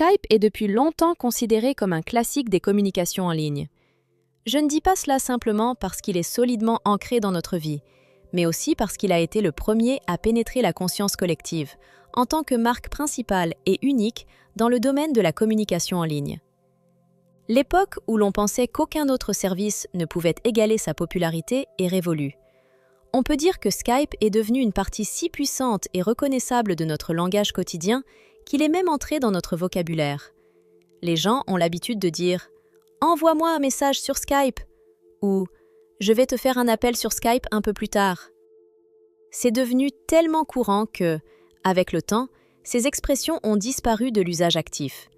Skype est depuis longtemps considéré comme un classique des communications en ligne. Je ne dis pas cela simplement parce qu'il est solidement ancré dans notre vie, mais aussi parce qu'il a été le premier à pénétrer la conscience collective, en tant que marque principale et unique dans le domaine de la communication en ligne. L'époque où l'on pensait qu'aucun autre service ne pouvait égaler sa popularité est révolue. On peut dire que Skype est devenu une partie si puissante et reconnaissable de notre langage quotidien qu'il est même entré dans notre vocabulaire. Les gens ont l'habitude de dire « Envoie-moi un message sur Skype » ou « Je vais te faire un appel sur Skype un peu plus tard ». C'est devenu tellement courant que, avec le temps, ces expressions ont disparu de l'usage actif.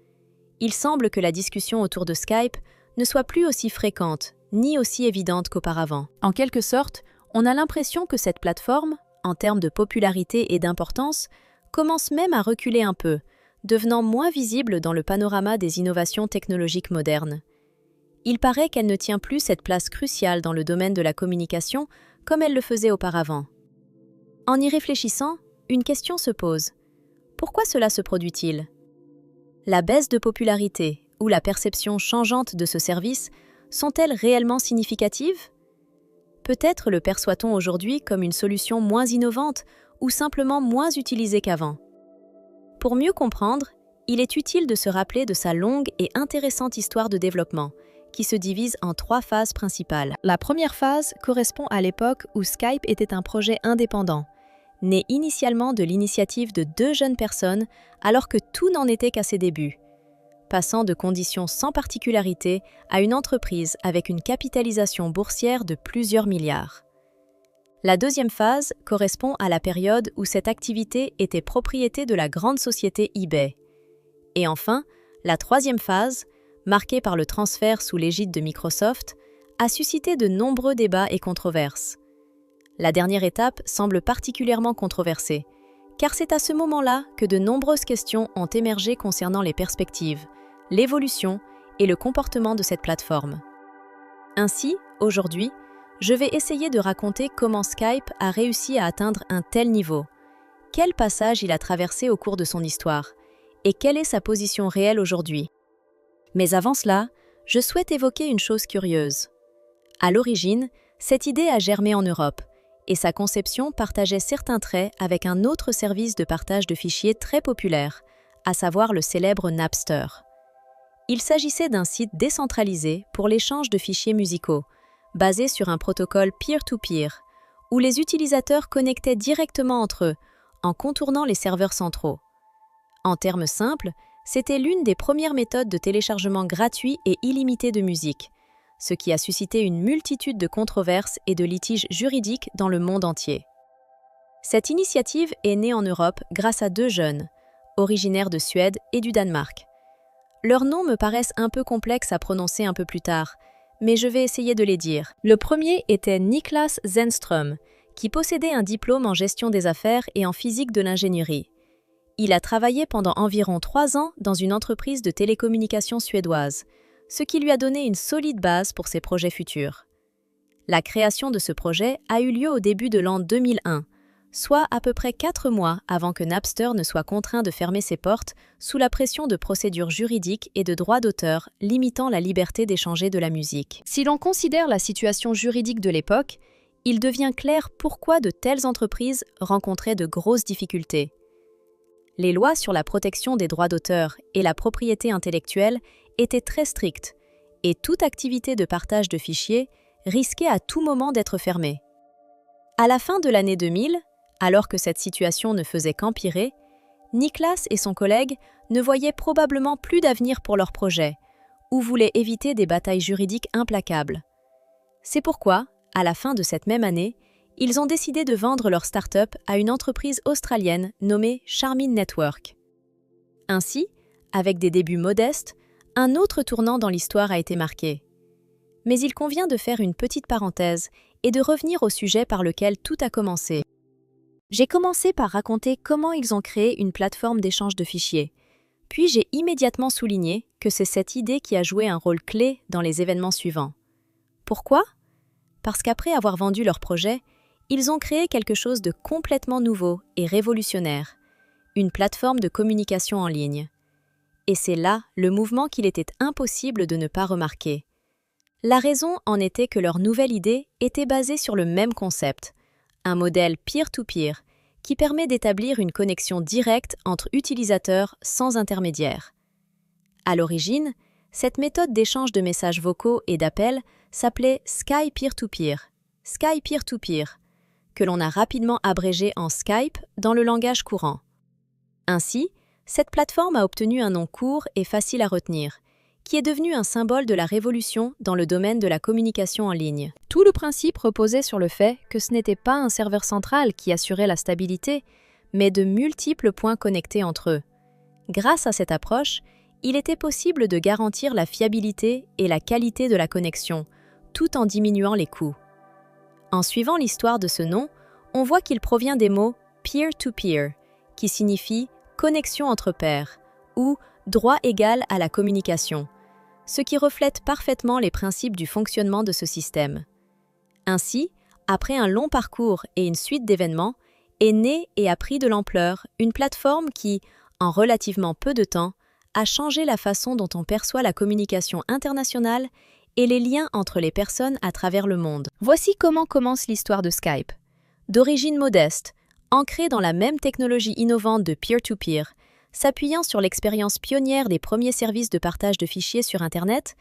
Il semble que la discussion autour de Skype ne soit plus aussi fréquente ni aussi évidente qu'auparavant. En quelque sorte, on a l'impression que cette plateforme, en termes de popularité et d'importance, commence même à reculer un peu, devenant moins visible dans le panorama des innovations technologiques modernes. Il paraît qu'elle ne tient plus cette place cruciale dans le domaine de la communication comme elle le faisait auparavant. En y réfléchissant, une question se pose. Pourquoi cela se produit-il ? La baisse de popularité ou la perception changeante de ce service sont-elles réellement significatives ? Peut-être le perçoit-on aujourd'hui comme une solution moins innovante ou simplement moins utilisée qu'avant. Pour mieux comprendre, il est utile de se rappeler de sa longue et intéressante histoire de développement, qui se divise en 3 phases principales. La première phase correspond à l'époque où Skype était un projet indépendant, né initialement de l'initiative de 2 jeunes personnes alors que tout n'en était qu'à ses débuts, passant de conditions sans particularité à une entreprise avec une capitalisation boursière de plusieurs milliards. La deuxième phase correspond à la période où cette activité était propriété de la grande société eBay. Et enfin, la troisième phase, marquée par le transfert sous l'égide de Microsoft, a suscité de nombreux débats et controverses. La dernière étape semble particulièrement controversée, car c'est à ce moment-là que de nombreuses questions ont émergé concernant les perspectives, l'évolution et le comportement de cette plateforme. Ainsi, aujourd'hui, je vais essayer de raconter comment Skype a réussi à atteindre un tel niveau, quel passage il a traversé au cours de son histoire, et quelle est sa position réelle aujourd'hui. Mais avant cela, je souhaite évoquer une chose curieuse. À l'origine, cette idée a germé en Europe, et sa conception partageait certains traits avec un autre service de partage de fichiers très populaire, à savoir le célèbre Napster. Il s'agissait d'un site décentralisé pour l'échange de fichiers musicaux, basé sur un protocole peer-to-peer, où les utilisateurs connectaient directement entre eux, en contournant les serveurs centraux. En termes simples, c'était l'une des premières méthodes de téléchargement gratuit et illimité de musique, ce qui a suscité une multitude de controverses et de litiges juridiques dans le monde entier. Cette initiative est née en Europe grâce à 2 jeunes, originaires de Suède et du Danemark. Leurs noms me paraissent un peu complexes à prononcer un peu plus tard, mais je vais essayer de les dire. Le premier était Niklas Zennström, qui possédait un diplôme en gestion des affaires et en physique de l'ingénierie. Il a travaillé pendant environ 3 ans dans une entreprise de télécommunications suédoise, ce qui lui a donné une solide base pour ses projets futurs. La création de ce projet a eu lieu au début de l'an 2001, soit à peu près 4 mois avant que Napster ne soit contraint de fermer ses portes sous la pression de procédures juridiques et de droits d'auteur limitant la liberté d'échanger de la musique. Si l'on considère la situation juridique de l'époque, il devient clair pourquoi de telles entreprises rencontraient de grosses difficultés. Les lois sur la protection des droits d'auteur et la propriété intellectuelle étaient très strictes, et toute activité de partage de fichiers risquait à tout moment d'être fermée. À la fin de l'année 2000, alors que cette situation ne faisait qu'empirer, Niklas et son collègue ne voyaient probablement plus d'avenir pour leur projet, ou voulaient éviter des batailles juridiques implacables. C'est pourquoi, à la fin de cette même année, ils ont décidé de vendre leur start-up à une entreprise australienne nommée Charmin Network. Ainsi, avec des débuts modestes, un autre tournant dans l'histoire a été marqué. Mais il convient de faire une petite parenthèse et de revenir au sujet par lequel tout a commencé. J'ai commencé par raconter comment ils ont créé une plateforme d'échange de fichiers. Puis j'ai immédiatement souligné que c'est cette idée qui a joué un rôle clé dans les événements suivants. Pourquoi ? Parce qu'après avoir vendu leur projet, ils ont créé quelque chose de complètement nouveau et révolutionnaire, une plateforme de communication en ligne. Et c'est là le mouvement qu'il était impossible de ne pas remarquer. La raison en était que leur nouvelle idée était basée sur le même concept, un modèle peer-to-peer, qui permet d'établir une connexion directe entre utilisateurs sans intermédiaire. À l'origine, cette méthode d'échange de messages vocaux et d'appels s'appelait Sky Peer-to-Peer, Sky Peer-to-Peer, que l'on a rapidement abrégé en Skype dans le langage courant. Ainsi, cette plateforme a obtenu un nom court et facile à retenir, qui est devenu un symbole de la révolution dans le domaine de la communication en ligne. Tout le principe reposait sur le fait que ce n'était pas un serveur central qui assurait la stabilité, mais de multiples points connectés entre eux. Grâce à cette approche, il était possible de garantir la fiabilité et la qualité de la connexion, tout en diminuant les coûts. En suivant l'histoire de ce nom, on voit qu'il provient des mots peer-to-peer, qui signifie connexion entre pairs, ou droit égal à la communication, ce qui reflète parfaitement les principes du fonctionnement de ce système. Ainsi, après un long parcours et une suite d'événements, est née et a pris de l'ampleur une plateforme qui, en relativement peu de temps, a changé la façon dont on perçoit la communication internationale et les liens entre les personnes à travers le monde. Voici comment commence l'histoire de Skype. D'origine modeste, ancrée dans la même technologie innovante de peer-to-peer, s'appuyant sur l'expérience pionnière des premiers services de partage de fichiers sur Internet,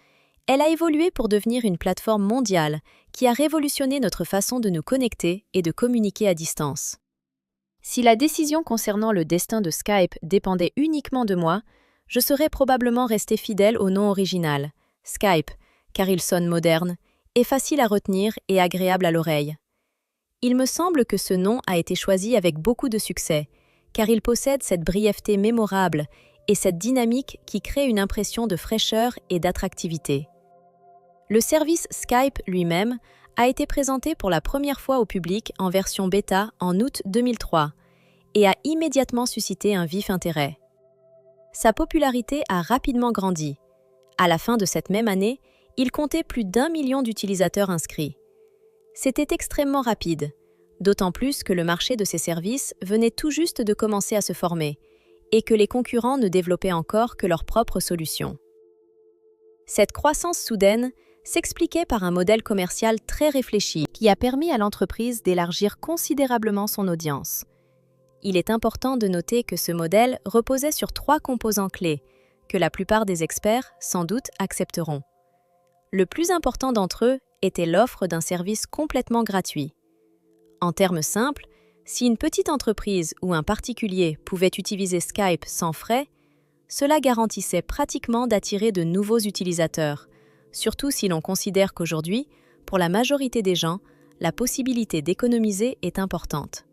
elle a évolué pour devenir une plateforme mondiale qui a révolutionné notre façon de nous connecter et de communiquer à distance. Si la décision concernant le destin de Skype dépendait uniquement de moi, je serais probablement resté fidèle au nom original, Skype, car il sonne moderne, est facile à retenir et agréable à l'oreille. Il me semble que ce nom a été choisi avec beaucoup de succès, car il possède cette brièveté mémorable et cette dynamique qui crée une impression de fraîcheur et d'attractivité. Le service Skype lui-même a été présenté pour la première fois au public en version bêta en août 2003 et a immédiatement suscité un vif intérêt. Sa popularité a rapidement grandi. À la fin de cette même année, il comptait plus d'1 million d'utilisateurs inscrits. C'était extrêmement rapide, d'autant plus que le marché de ces services venait tout juste de commencer à se former et que les concurrents ne développaient encore que leurs propres solutions. Cette croissance soudaine s'expliquait par un modèle commercial très réfléchi qui a permis à l'entreprise d'élargir considérablement son audience. Il est important de noter que ce modèle reposait sur 3 composants clés que la plupart des experts, sans doute, accepteront. Le plus important d'entre eux était l'offre d'un service complètement gratuit. En termes simples, si une petite entreprise ou un particulier pouvait utiliser Skype sans frais, cela garantissait pratiquement d'attirer de nouveaux utilisateurs, surtout si l'on considère qu'aujourd'hui, pour la majorité des gens, la possibilité d'économiser est importante.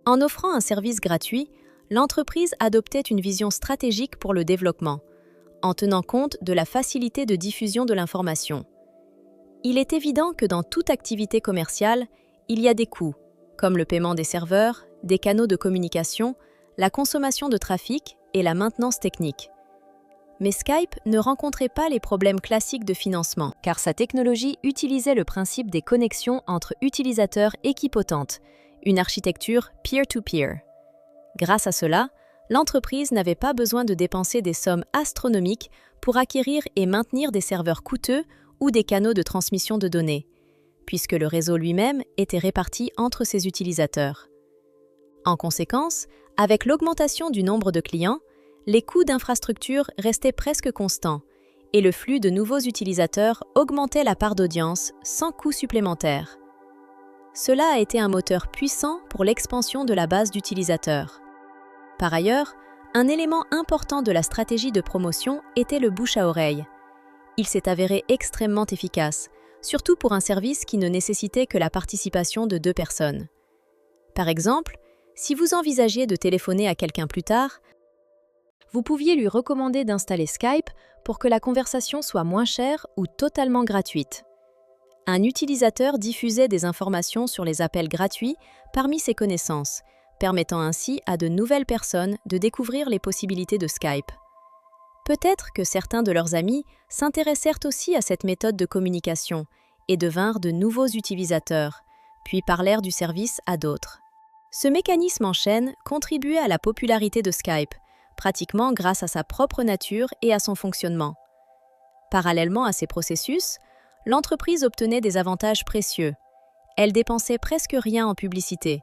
En offrant un service gratuit, l'entreprise adoptait une vision stratégique pour le développement, en tenant compte de la facilité de diffusion de l'information. Il est évident que dans toute activité commerciale, il y a des coûts, comme le paiement des serveurs, des canaux de communication, la consommation de trafic et la maintenance technique. Mais Skype ne rencontrait pas les problèmes classiques de financement, car sa technologie utilisait le principe des connexions entre utilisateurs équipotentes, une architecture peer-to-peer. Grâce à cela, l'entreprise n'avait pas besoin de dépenser des sommes astronomiques pour acquérir et maintenir des serveurs coûteux ou des canaux de transmission de données, puisque le réseau lui-même était réparti entre ses utilisateurs. En conséquence, avec l'augmentation du nombre de clients, les coûts d'infrastructure restaient presque constants et le flux de nouveaux utilisateurs augmentait la part d'audience sans coût supplémentaire. Cela a été un moteur puissant pour l'expansion de la base d'utilisateurs. Par ailleurs, un élément important de la stratégie de promotion était le bouche à oreille. Il s'est avéré extrêmement efficace, surtout pour un service qui ne nécessitait que la participation de 2 personnes. Par exemple, si vous envisagiez de téléphoner à quelqu'un plus tard, vous pouviez lui recommander d'installer Skype pour que la conversation soit moins chère ou totalement gratuite. Un utilisateur diffusait des informations sur les appels gratuits parmi ses connaissances, permettant ainsi à de nouvelles personnes de découvrir les possibilités de Skype. Peut-être que certains de leurs amis s'intéressèrent aussi à cette méthode de communication et devinrent de nouveaux utilisateurs, puis parlèrent du service à d'autres. Ce mécanisme en chaîne contribuait à la popularité de Skype, pratiquement grâce à sa propre nature et à son fonctionnement. Parallèlement à ces processus, l'entreprise obtenait des avantages précieux. Elle dépensait presque rien en publicité,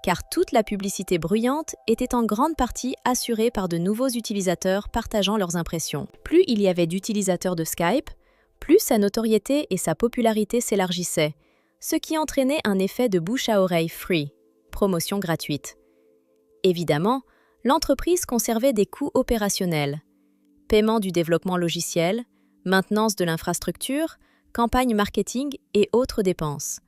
car toute la publicité bruyante était en grande partie assurée par de nouveaux utilisateurs partageant leurs impressions. Plus il y avait d'utilisateurs de Skype, plus sa notoriété et sa popularité s'élargissaient, ce qui entraînait un effet de bouche à oreille free, promotion gratuite. Évidemment, l'entreprise conservait des coûts opérationnels, paiement du développement logiciel, maintenance de l'infrastructure, campagne marketing et autres dépenses.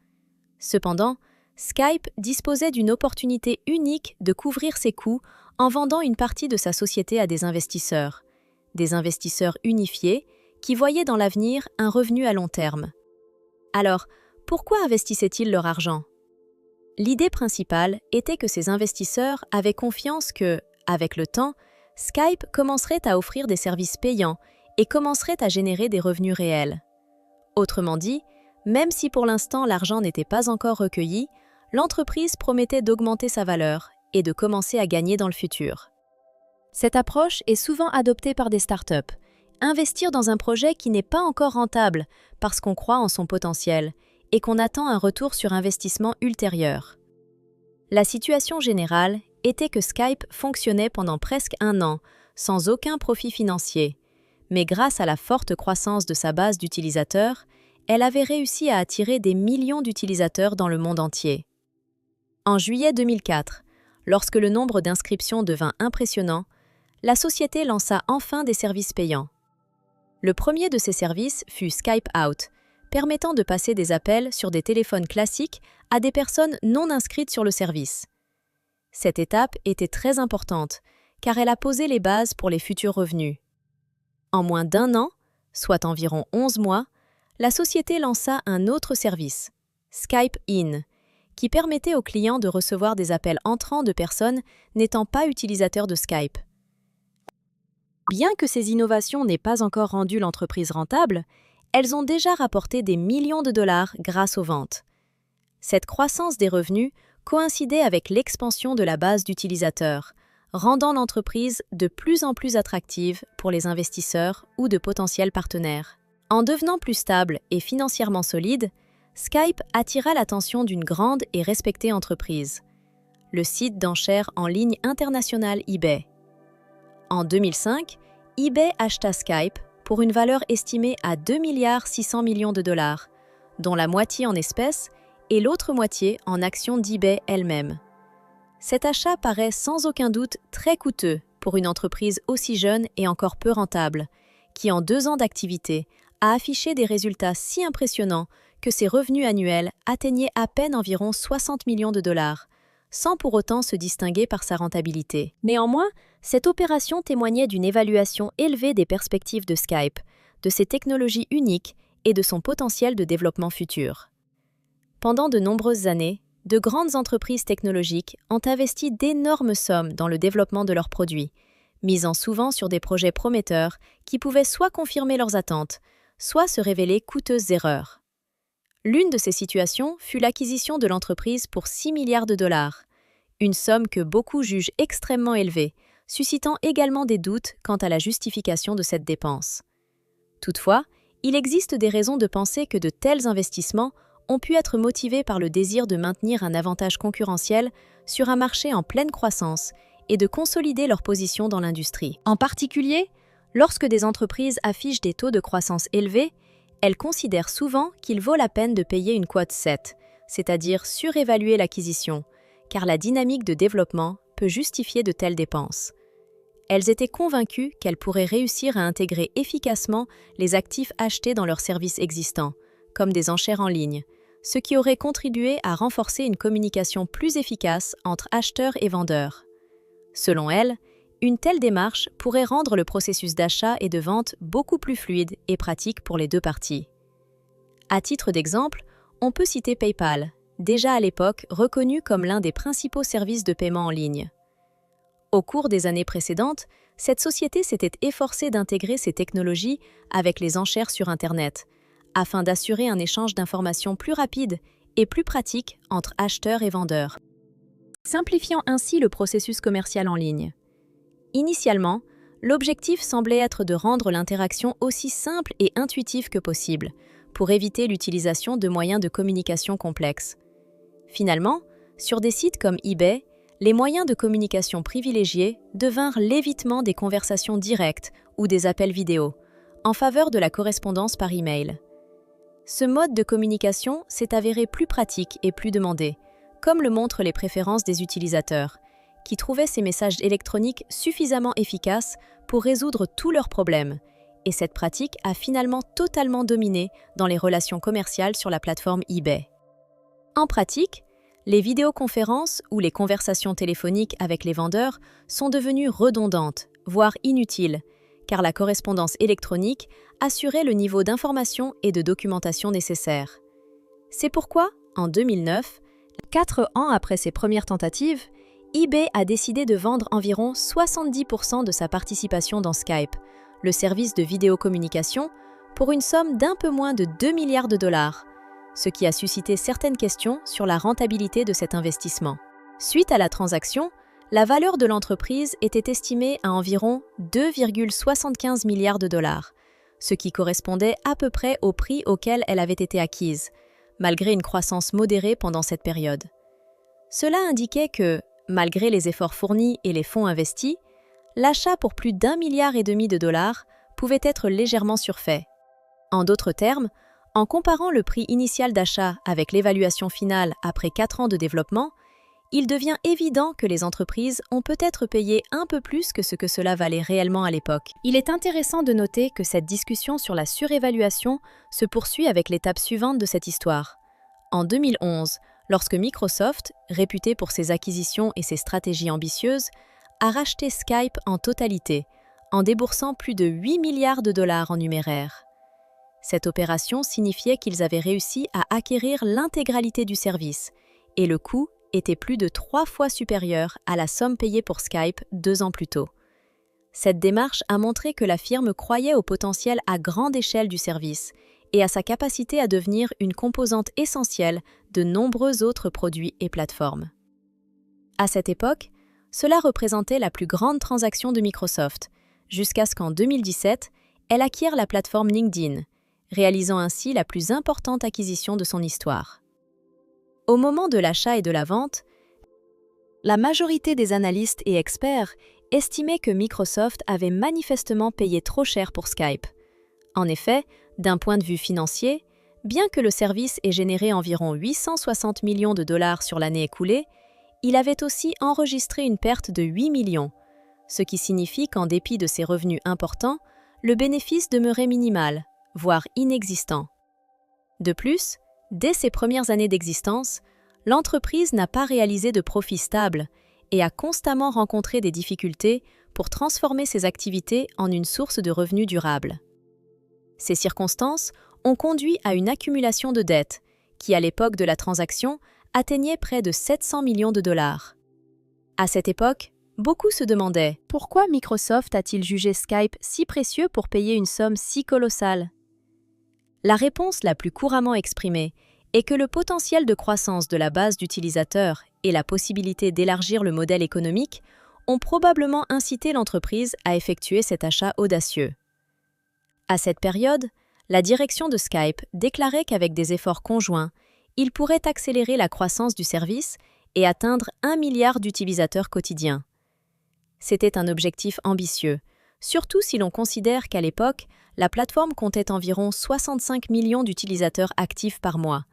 Cependant, Skype disposait d'une opportunité unique de couvrir ses coûts en vendant une partie de sa société à des investisseurs unifiés qui voyaient dans l'avenir un revenu à long terme. Alors, pourquoi investissaient-ils leur argent? L'idée principale était que ces investisseurs avaient confiance que, avec le temps, Skype commencerait à offrir des services payants et commencerait à générer des revenus réels. Autrement dit, même si pour l'instant l'argent n'était pas encore recueilli, l'entreprise promettait d'augmenter sa valeur et de commencer à gagner dans le futur. Cette approche est souvent adoptée par des startups. Investir dans un projet qui n'est pas encore rentable parce qu'on croit en son potentiel et qu'on attend un retour sur investissement ultérieur. La situation générale était que Skype fonctionnait pendant presque 1 an, sans aucun profit financier. Mais grâce à la forte croissance de sa base d'utilisateurs, elle avait réussi à attirer des millions d'utilisateurs dans le monde entier. En juillet 2004, lorsque le nombre d'inscriptions devint impressionnant, la société lança enfin des services payants. Le premier de ces services fut Skype Out, permettant de passer des appels sur des téléphones classiques à des personnes non inscrites sur le service. Cette étape était très importante, car elle a posé les bases pour les futurs revenus. En moins d'1 an, soit environ 11 mois, la société lança un autre service, Skype In, qui permettait aux clients de recevoir des appels entrants de personnes n'étant pas utilisateurs de Skype. Bien que ces innovations n'aient pas encore rendu l'entreprise rentable, elles ont déjà rapporté des millions de dollars grâce aux ventes. Cette croissance des revenus coïncidait avec l'expansion de la base d'utilisateurs, rendant l'entreprise de plus en plus attractive pour les investisseurs ou de potentiels partenaires. En devenant plus stable et financièrement solide, Skype attira l'attention d'une grande et respectée entreprise, le site d'enchères en ligne international eBay. En 2005, eBay acheta Skype pour une valeur estimée à 2,6 milliards de dollars, dont la moitié en espèces et l'autre moitié en actions d'eBay elle-même. Cet achat paraît sans aucun doute très coûteux pour une entreprise aussi jeune et encore peu rentable, qui en 2 ans d'activité a affiché des résultats si impressionnants que ses revenus annuels atteignaient à peine environ 60 millions de dollars, sans pour autant se distinguer par sa rentabilité. Néanmoins, cette opération témoignait d'une évaluation élevée des perspectives de Skype, de ses technologies uniques et de son potentiel de développement futur. Pendant de nombreuses années, de grandes entreprises technologiques ont investi d'énormes sommes dans le développement de leurs produits, misant souvent sur des projets prometteurs qui pouvaient soit confirmer leurs attentes, soit se révéler coûteuses erreurs. L'une de ces situations fut l'acquisition de l'entreprise pour 6 milliards de dollars, une somme que beaucoup jugent extrêmement élevée, suscitant également des doutes quant à la justification de cette dépense. Toutefois, il existe des raisons de penser que de tels investissements ont pu être motivés par le désir de maintenir un avantage concurrentiel sur un marché en pleine croissance et de consolider leur position dans l'industrie. En particulier, lorsque des entreprises affichent des taux de croissance élevés, elles considèrent souvent qu'il vaut la peine de payer une quote 7, c'est-à-dire surévaluer l'acquisition, car la dynamique de développement peut justifier de telles dépenses. Elles étaient convaincues qu'elles pourraient réussir à intégrer efficacement les actifs achetés dans leurs services existants, comme des enchères en ligne, ce qui aurait contribué à renforcer une communication plus efficace entre acheteurs et vendeurs. Selon elles, une telle démarche pourrait rendre le processus d'achat et de vente beaucoup plus fluide et pratique pour les 2 parties. À titre d'exemple, on peut citer PayPal, déjà à l'époque reconnu comme l'un des principaux services de paiement en ligne. Au cours des années précédentes, cette société s'était efforcée d'intégrer ces technologies avec les enchères sur Internet, afin d'assurer un échange d'informations plus rapide et plus pratique entre acheteurs et vendeurs, simplifiant ainsi le processus commercial en ligne. Initialement, l'objectif semblait être de rendre l'interaction aussi simple et intuitive que possible, pour éviter l'utilisation de moyens de communication complexes. Finalement, sur des sites comme eBay, les moyens de communication privilégiés devinrent l'évitement des conversations directes ou des appels vidéo, en faveur de la correspondance par email. Ce mode de communication s'est avéré plus pratique et plus demandé, comme le montrent les préférences des utilisateurs, qui trouvaient ces messages électroniques suffisamment efficaces pour résoudre tous leurs problèmes, et cette pratique a finalement totalement dominé dans les relations commerciales sur la plateforme eBay. En pratique, les vidéoconférences ou les conversations téléphoniques avec les vendeurs sont devenues redondantes, voire inutiles, car la correspondance électronique assurait le niveau d'information et de documentation nécessaire. C'est pourquoi, en 2009, 4 ans après ses premières tentatives, eBay a décidé de vendre environ 70% de sa participation dans Skype, le service de vidéocommunication, pour une somme d'un peu moins de 2 milliards de dollars, ce qui a suscité certaines questions sur la rentabilité de cet investissement. Suite à la transaction, la valeur de l'entreprise était estimée à environ 2,75 milliards de dollars, ce qui correspondait à peu près au prix auquel elle avait été acquise, malgré une croissance modérée pendant cette période. Cela indiquait que, malgré les efforts fournis et les fonds investis, l'achat pour plus d'1,5 milliard de dollars pouvait être légèrement surfait. En d'autres termes, en comparant le prix initial d'achat avec l'évaluation finale après 4 ans de développement, il devient évident que les entreprises ont peut-être payé un peu plus que ce que cela valait réellement à l'époque. Il est intéressant de noter que cette discussion sur la surévaluation se poursuit avec l'étape suivante de cette histoire. En 2011, lorsque Microsoft, réputé pour ses acquisitions et ses stratégies ambitieuses, a racheté Skype en totalité, en déboursant plus de 8 milliards de dollars en numéraire. Cette opération signifiait qu'ils avaient réussi à acquérir l'intégralité du service, et le coût était plus de 3 fois supérieur à la somme payée pour Skype 2 ans plus tôt. Cette démarche a montré que la firme croyait au potentiel à grande échelle du service et à sa capacité à devenir une composante essentielle de nombreux autres produits et plateformes. À cette époque, cela représentait la plus grande transaction de Microsoft, jusqu'à ce qu'en 2017, elle acquiert la plateforme LinkedIn, réalisant ainsi la plus importante acquisition de son histoire. Au moment de l'achat et de la vente, la majorité des analystes et experts estimaient que Microsoft avait manifestement payé trop cher pour Skype. En effet, d'un point de vue financier, bien que le service ait généré environ 860 millions de dollars sur l'année écoulée, il avait aussi enregistré une perte de 8 millions, ce qui signifie qu'en dépit de ses revenus importants, le bénéfice demeurait minimal, voire inexistant. De plus, dès ses premières années d'existence, l'entreprise n'a pas réalisé de profit stable et a constamment rencontré des difficultés pour transformer ses activités en une source de revenus durable. Ces circonstances ont conduit à une accumulation de dettes qui, à l'époque de la transaction, atteignait près de 700 millions de dollars. À cette époque, beaucoup se demandaient « Pourquoi Microsoft a-t-il jugé Skype si précieux pour payer une somme si colossale ?» La réponse la plus couramment exprimée est que le potentiel de croissance de la base d'utilisateurs et la possibilité d'élargir le modèle économique ont probablement incité l'entreprise à effectuer cet achat audacieux. À cette période, la direction de Skype déclarait qu'avec des efforts conjoints, il pourrait accélérer la croissance du service et atteindre 1 milliard d'utilisateurs quotidiens. C'était un objectif ambitieux, surtout si l'on considère qu'à l'époque, la plateforme comptait environ 65 millions d'utilisateurs actifs par mois,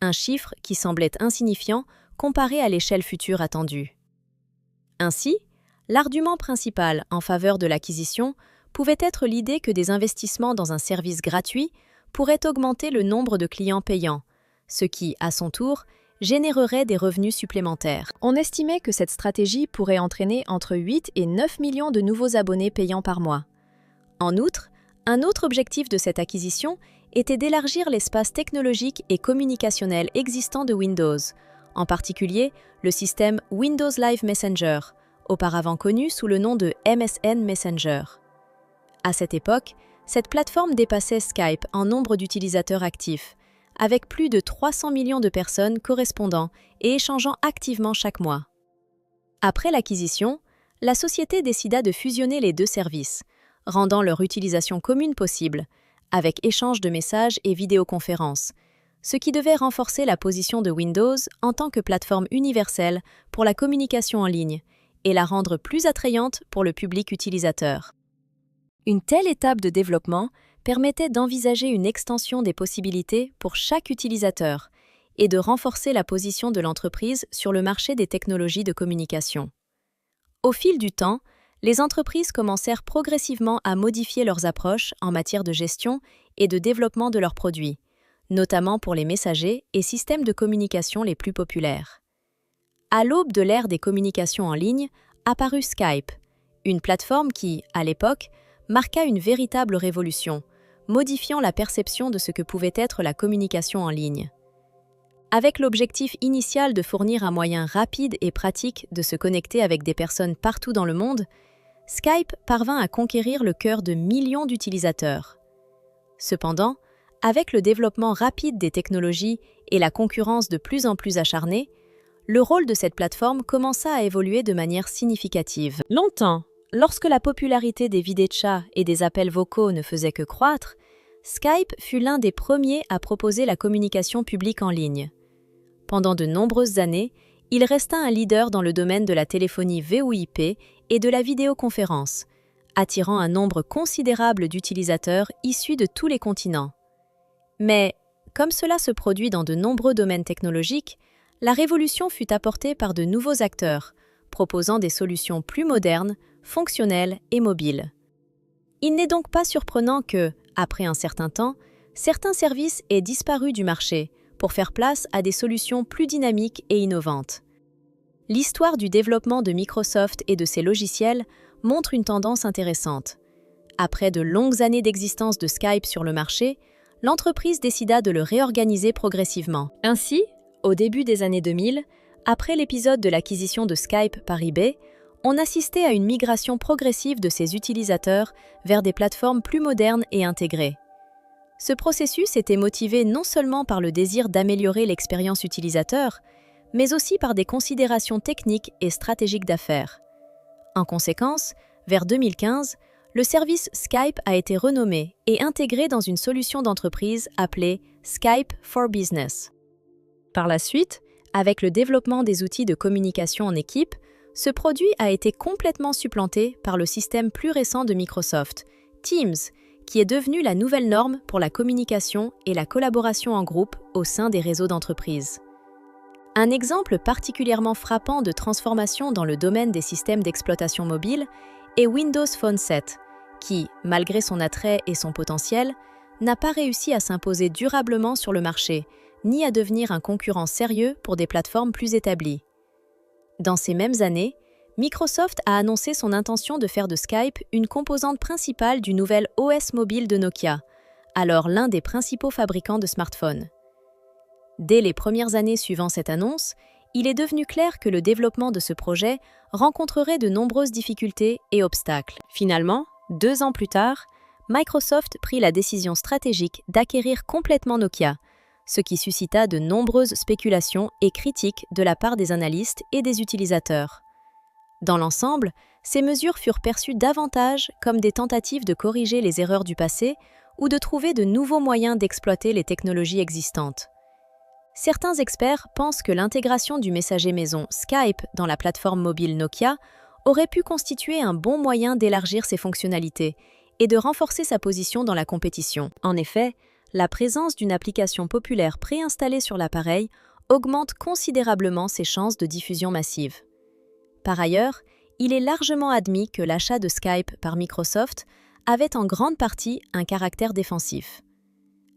un chiffre qui semblait insignifiant comparé à l'échelle future attendue. Ainsi, l'argument principal en faveur de l'acquisition pouvait être l'idée que des investissements dans un service gratuit pourraient augmenter le nombre de clients payants, ce qui, à son tour, générerait des revenus supplémentaires. On estimait que cette stratégie pourrait entraîner entre 8 et 9 millions de nouveaux abonnés payants par mois. En outre, un autre objectif de cette acquisition était d'élargir l'espace technologique et communicationnel existant de Windows, en particulier le système Windows Live Messenger, auparavant connu sous le nom de MSN Messenger. À cette époque, cette plateforme dépassait Skype en nombre d'utilisateurs actifs, avec plus de 300 millions de personnes correspondant et échangeant activement chaque mois. Après l'acquisition, la société décida de fusionner les deux services, rendant leur utilisation commune possible, avec échange de messages et vidéoconférences, ce qui devait renforcer la position de Windows en tant que plateforme universelle pour la communication en ligne et la rendre plus attrayante pour le public utilisateur. Une telle étape de développement permettait d'envisager une extension des possibilités pour chaque utilisateur et de renforcer la position de l'entreprise sur le marché des technologies de communication. Au fil du temps, les entreprises commencèrent progressivement à modifier leurs approches en matière de gestion et de développement de leurs produits, notamment pour les messagers et systèmes de communication les plus populaires. À l'aube de l'ère des communications en ligne, apparut Skype, une plateforme qui, à l'époque, marqua une véritable révolution, modifiant la perception de ce que pouvait être la communication en ligne. Avec l'objectif initial de fournir un moyen rapide et pratique de se connecter avec des personnes partout dans le monde, Skype parvint à conquérir le cœur de millions d'utilisateurs. Cependant, avec le développement rapide des technologies et la concurrence de plus en plus acharnée, le rôle de cette plateforme commença à évoluer de manière significative. Longtemps, lorsque la popularité des vidéochats et des appels vocaux ne faisait que croître, Skype fut l'un des premiers à proposer la communication publique en ligne. Pendant de nombreuses années, il resta un leader dans le domaine de la téléphonie VoIP et de la vidéoconférence, attirant un nombre considérable d'utilisateurs issus de tous les continents. Mais, comme cela se produit dans de nombreux domaines technologiques, la révolution fut apportée par de nouveaux acteurs, proposant des solutions plus modernes, fonctionnelles et mobiles. Il n'est donc pas surprenant que, après un certain temps, certains services aient disparu du marché pour faire place à des solutions plus dynamiques et innovantes. L'histoire du développement de Microsoft et de ses logiciels montre une tendance intéressante. Après de longues années d'existence de Skype sur le marché, l'entreprise décida de le réorganiser progressivement. Ainsi, au début des années 2000, après l'épisode de l'acquisition de Skype par eBay, on assistait à une migration progressive de ses utilisateurs vers des plateformes plus modernes et intégrées. Ce processus était motivé non seulement par le désir d'améliorer l'expérience utilisateur, mais aussi par des considérations techniques et stratégiques d'affaires. En conséquence, vers 2015, le service Skype a été renommé et intégré dans une solution d'entreprise appelée Skype for Business. Par la suite, avec le développement des outils de communication en équipe, ce produit a été complètement supplanté par le système plus récent de Microsoft, Teams, qui est devenu la nouvelle norme pour la communication et la collaboration en groupe au sein des réseaux d'entreprise. Un exemple particulièrement frappant de transformation dans le domaine des systèmes d'exploitation mobile est Windows Phone 7, qui, malgré son attrait et son potentiel, n'a pas réussi à s'imposer durablement sur le marché, ni à devenir un concurrent sérieux pour des plateformes plus établies. Dans ces mêmes années, Microsoft a annoncé son intention de faire de Skype une composante principale du nouvel OS mobile de Nokia, alors l'un des principaux fabricants de smartphones. Dès les premières années suivant cette annonce, il est devenu clair que le développement de ce projet rencontrerait de nombreuses difficultés et obstacles. Finalement, 2 ans plus tard, Microsoft prit la décision stratégique d'acquérir complètement Nokia, ce qui suscita de nombreuses spéculations et critiques de la part des analystes et des utilisateurs. Dans l'ensemble, ces mesures furent perçues davantage comme des tentatives de corriger les erreurs du passé ou de trouver de nouveaux moyens d'exploiter les technologies existantes. Certains experts pensent que l'intégration du messager maison Skype dans la plateforme mobile Nokia aurait pu constituer un bon moyen d'élargir ses fonctionnalités et de renforcer sa position dans la compétition. En effet, la présence d'une application populaire préinstallée sur l'appareil augmente considérablement ses chances de diffusion massive. Par ailleurs, il est largement admis que l'achat de Skype par Microsoft avait en grande partie un caractère défensif.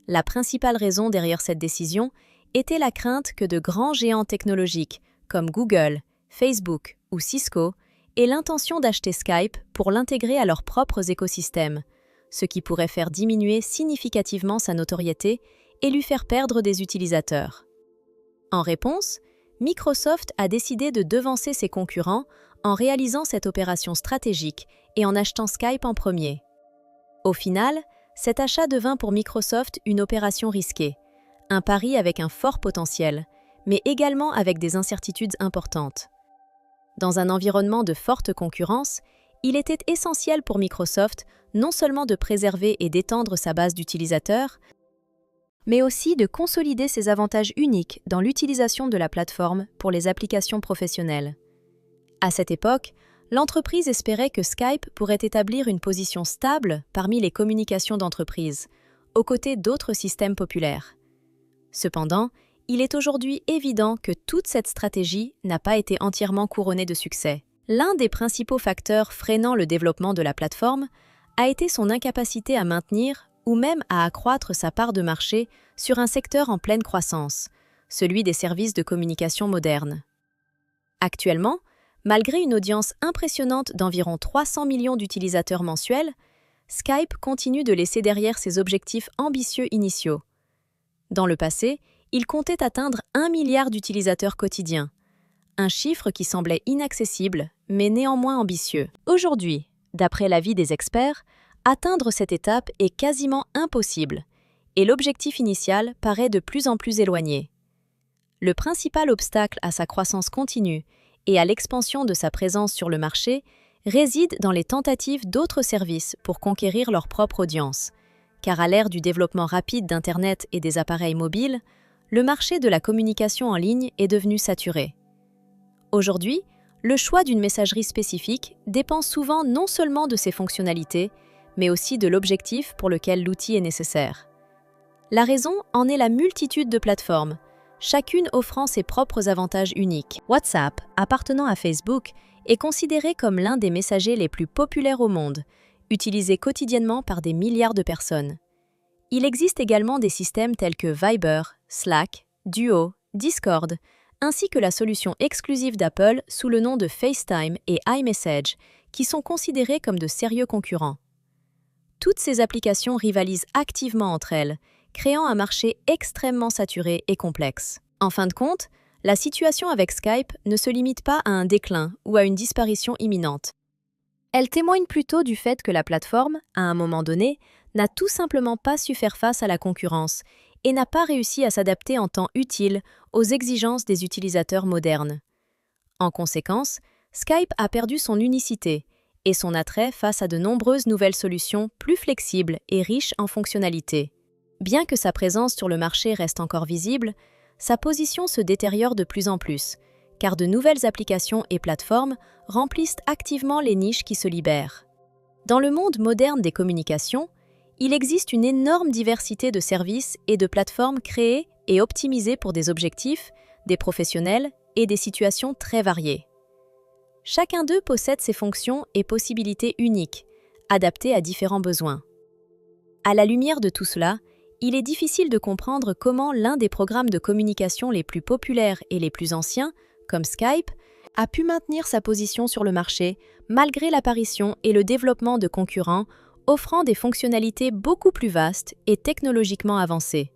La principale raison derrière cette décision était la crainte que de grands géants technologiques comme Google, Facebook ou Cisco aient l'intention d'acheter Skype pour l'intégrer à leurs propres écosystèmes, ce qui pourrait faire diminuer significativement sa notoriété et lui faire perdre des utilisateurs. En réponse, Microsoft a décidé de devancer ses concurrents en réalisant cette opération stratégique et en achetant Skype en premier. Au final, cet achat devint pour Microsoft une opération risquée, un pari avec un fort potentiel, mais également avec des incertitudes importantes. Dans un environnement de forte concurrence, il était essentiel pour Microsoft non seulement de préserver et d'étendre sa base d'utilisateurs, mais aussi de consolider ses avantages uniques dans l'utilisation de la plateforme pour les applications professionnelles. À cette époque, l'entreprise espérait que Skype pourrait établir une position stable parmi les communications d'entreprise, aux côtés d'autres systèmes populaires. Cependant, il est aujourd'hui évident que toute cette stratégie n'a pas été entièrement couronnée de succès. L'un des principaux facteurs freinant le développement de la plateforme a été son incapacité à maintenir ou même à accroître sa part de marché sur un secteur en pleine croissance, celui des services de communication modernes. Actuellement, malgré une audience impressionnante d'environ 300 millions d'utilisateurs mensuels, Skype continue de laisser derrière ses objectifs ambitieux initiaux. Dans le passé, il comptait atteindre 1 milliard d'utilisateurs quotidiens, un chiffre qui semblait inaccessible, mais néanmoins ambitieux. Aujourd'hui, d'après l'avis des experts, atteindre cette étape est quasiment impossible, et l'objectif initial paraît de plus en plus éloigné. Le principal obstacle à sa croissance continue et à l'expansion de sa présence sur le marché réside dans les tentatives d'autres services pour conquérir leur propre audience, car à l'ère du développement rapide d'Internet et des appareils mobiles, le marché de la communication en ligne est devenu saturé. Aujourd'hui, le choix d'une messagerie spécifique dépend souvent non seulement de ses fonctionnalités, mais aussi de l'objectif pour lequel l'outil est nécessaire. La raison en est la multitude de plateformes, chacune offrant ses propres avantages uniques. WhatsApp, appartenant à Facebook, est considéré comme l'un des messagers les plus populaires au monde, utilisé quotidiennement par des milliards de personnes. Il existe également des systèmes tels que Viber, Slack, Duo, Discord, ainsi que la solution exclusive d'Apple sous le nom de FaceTime et iMessage, qui sont considérés comme de sérieux concurrents. Toutes ces applications rivalisent activement entre elles, créant un marché extrêmement saturé et complexe. En fin de compte, la situation avec Skype ne se limite pas à un déclin ou à une disparition imminente. Elle témoigne plutôt du fait que la plateforme, à un moment donné, n'a tout simplement pas su faire face à la concurrence et n'a pas réussi à s'adapter en temps utile aux exigences des utilisateurs modernes. En conséquence, Skype a perdu son unicité et son attrait face à de nombreuses nouvelles solutions plus flexibles et riches en fonctionnalités. Bien que sa présence sur le marché reste encore visible, sa position se détériore de plus en plus, car de nouvelles applications et plateformes remplissent activement les niches qui se libèrent. Dans le monde moderne des communications, il existe une énorme diversité de services et de plateformes créées et optimisées pour des objectifs, des professionnels et des situations très variées. Chacun d'eux possède ses fonctions et possibilités uniques, adaptées à différents besoins. À la lumière de tout cela, il est difficile de comprendre comment l'un des programmes de communication les plus populaires et les plus anciens, comme Skype, a pu maintenir sa position sur le marché malgré l'apparition et le développement de concurrents offrant des fonctionnalités beaucoup plus vastes et technologiquement avancées.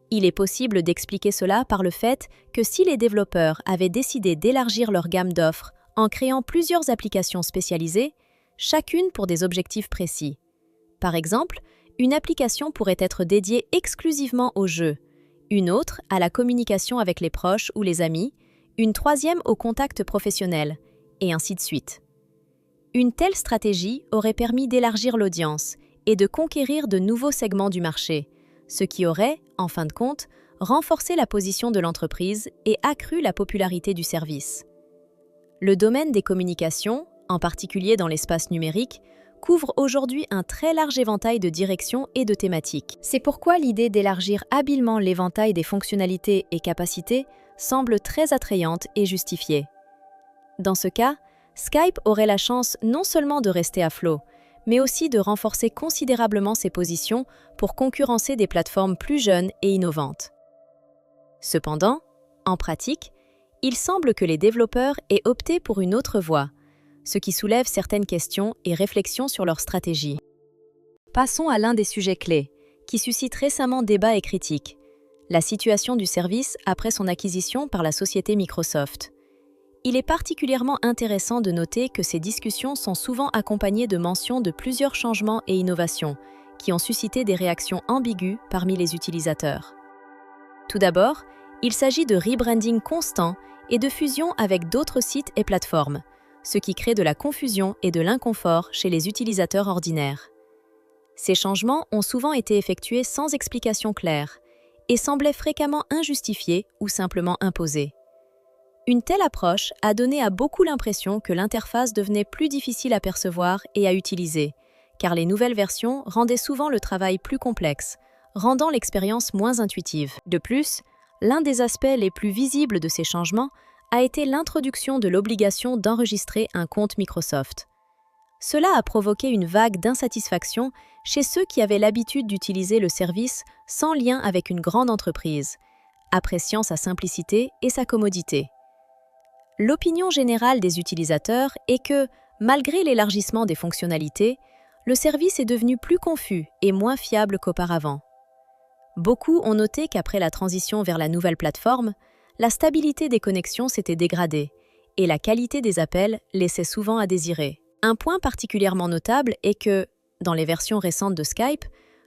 Il est possible d'expliquer cela par le fait que si les développeurs avaient décidé d'élargir leur gamme d'offres en créant plusieurs applications spécialisées, chacune pour des objectifs précis. Par exemple, une application pourrait être dédiée exclusivement aux jeux, une autre à la communication avec les proches ou les amis, une troisième au contact professionnel, et ainsi de suite. Une telle stratégie aurait permis d'élargir l'audience et de conquérir de nouveaux segments du marché, ce qui aurait, en fin de compte, renforcé la position de l'entreprise et accru la popularité du service. Le domaine des communications, en particulier dans l'espace numérique, couvre aujourd'hui un très large éventail de directions et de thématiques. C'est pourquoi l'idée d'élargir habilement l'éventail des fonctionnalités et capacités semble très attrayante et justifiée. Dans ce cas, Skype aurait la chance non seulement de rester à flot, mais aussi de renforcer considérablement ses positions pour concurrencer des plateformes plus jeunes et innovantes. Cependant, en pratique, il semble que les développeurs aient opté pour une autre voie, ce qui soulève certaines questions et réflexions sur leur stratégie. Passons à l'un des sujets clés, qui suscite récemment débat et critiques, la situation du service après son acquisition par la société Microsoft. Il est particulièrement intéressant de noter que ces discussions sont souvent accompagnées de mentions de plusieurs changements et innovations, qui ont suscité des réactions ambiguës parmi les utilisateurs. Tout d'abord, il s'agit de rebranding constant et de fusion avec d'autres sites et plateformes, ce qui crée de la confusion et de l'inconfort chez les utilisateurs ordinaires. Ces changements ont souvent été effectués sans explication claire et semblaient fréquemment injustifiés ou simplement imposés. Une telle approche a donné à beaucoup l'impression que l'interface devenait plus difficile à percevoir et à utiliser, car les nouvelles versions rendaient souvent le travail plus complexe, rendant l'expérience moins intuitive. De plus, l'un des aspects les plus visibles de ces changements a été l'introduction de l'obligation d'enregistrer un compte Microsoft. Cela a provoqué une vague d'insatisfaction chez ceux qui avaient l'habitude d'utiliser le service sans lien avec une grande entreprise, appréciant sa simplicité et sa commodité. L'opinion générale des utilisateurs est que, malgré l'élargissement des fonctionnalités, le service est devenu plus confus et moins fiable qu'auparavant. Beaucoup ont noté qu'après la transition vers la nouvelle plateforme, la stabilité des connexions s'était dégradée et la qualité des appels laissait souvent à désirer. Un point particulièrement notable est que, dans les versions récentes de Skype,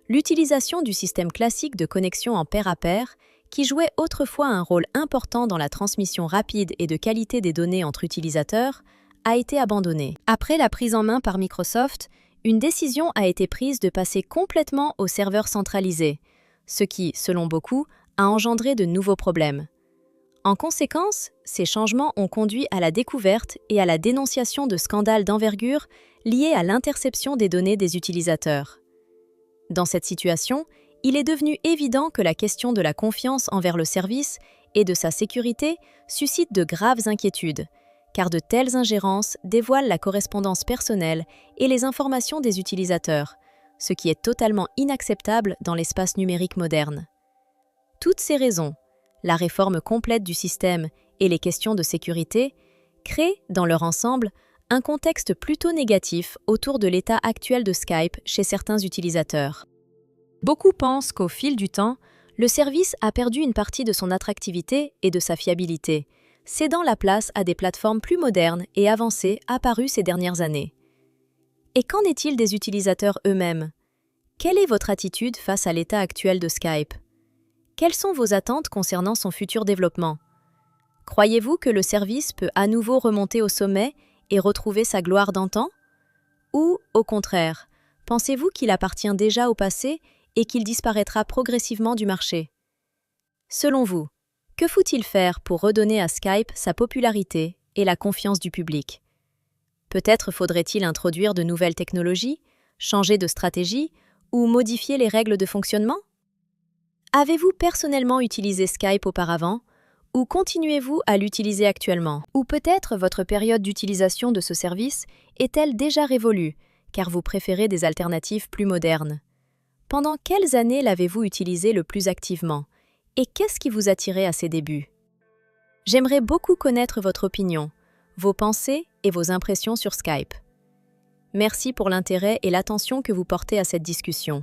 l'utilisation du système classique de connexion en pair à pair, qui jouait autrefois un rôle important dans la transmission rapide et de qualité des données entre utilisateurs, a été abandonnée. Après la prise en main par Microsoft, une décision a été prise de passer complètement au serveur centralisé, ce qui, selon beaucoup, a engendré de nouveaux problèmes. En conséquence, ces changements ont conduit à la découverte et à la dénonciation de scandales d'envergure liés à l'interception des données des utilisateurs. Dans cette situation, il est devenu évident que la question de la confiance envers le service et de sa sécurité suscite de graves inquiétudes, car de telles ingérences dévoilent la correspondance personnelle et les informations des utilisateurs, ce qui est totalement inacceptable dans l'espace numérique moderne. Toutes ces raisons, la réforme complète du système et les questions de sécurité, créent, dans leur ensemble, un contexte plutôt négatif autour de l'état actuel de Skype chez certains utilisateurs. Beaucoup pensent qu'au fil du temps, le service a perdu une partie de son attractivité et de sa fiabilité, cédant la place à des plateformes plus modernes et avancées apparues ces dernières années. Et qu'en est-il des utilisateurs eux-mêmes? Quelle est votre attitude face à l'état actuel de Skype? Quelles sont vos attentes concernant son futur développement? Croyez-vous que le service peut à nouveau remonter au sommet et retrouver sa gloire d'antan? Ou, au contraire, pensez-vous qu'il appartient déjà au passé et qu'il disparaîtra progressivement du marché? Selon vous, que faut-il faire pour redonner à Skype sa popularité et la confiance du public? Peut-être faudrait-il introduire de nouvelles technologies, changer de stratégie ou modifier les règles de fonctionnement? Avez-vous personnellement utilisé Skype auparavant ou continuez-vous à l'utiliser actuellement? Ou peut-être votre période d'utilisation de ce service est-elle déjà révolue car vous préférez des alternatives plus modernes? Pendant quelles années l'avez-vous utilisé le plus activement et qu'est-ce qui vous attirait à ses débuts? J'aimerais beaucoup connaître votre opinion, vos pensées et vos impressions sur Skype. Merci pour l'intérêt et l'attention que vous portez à cette discussion.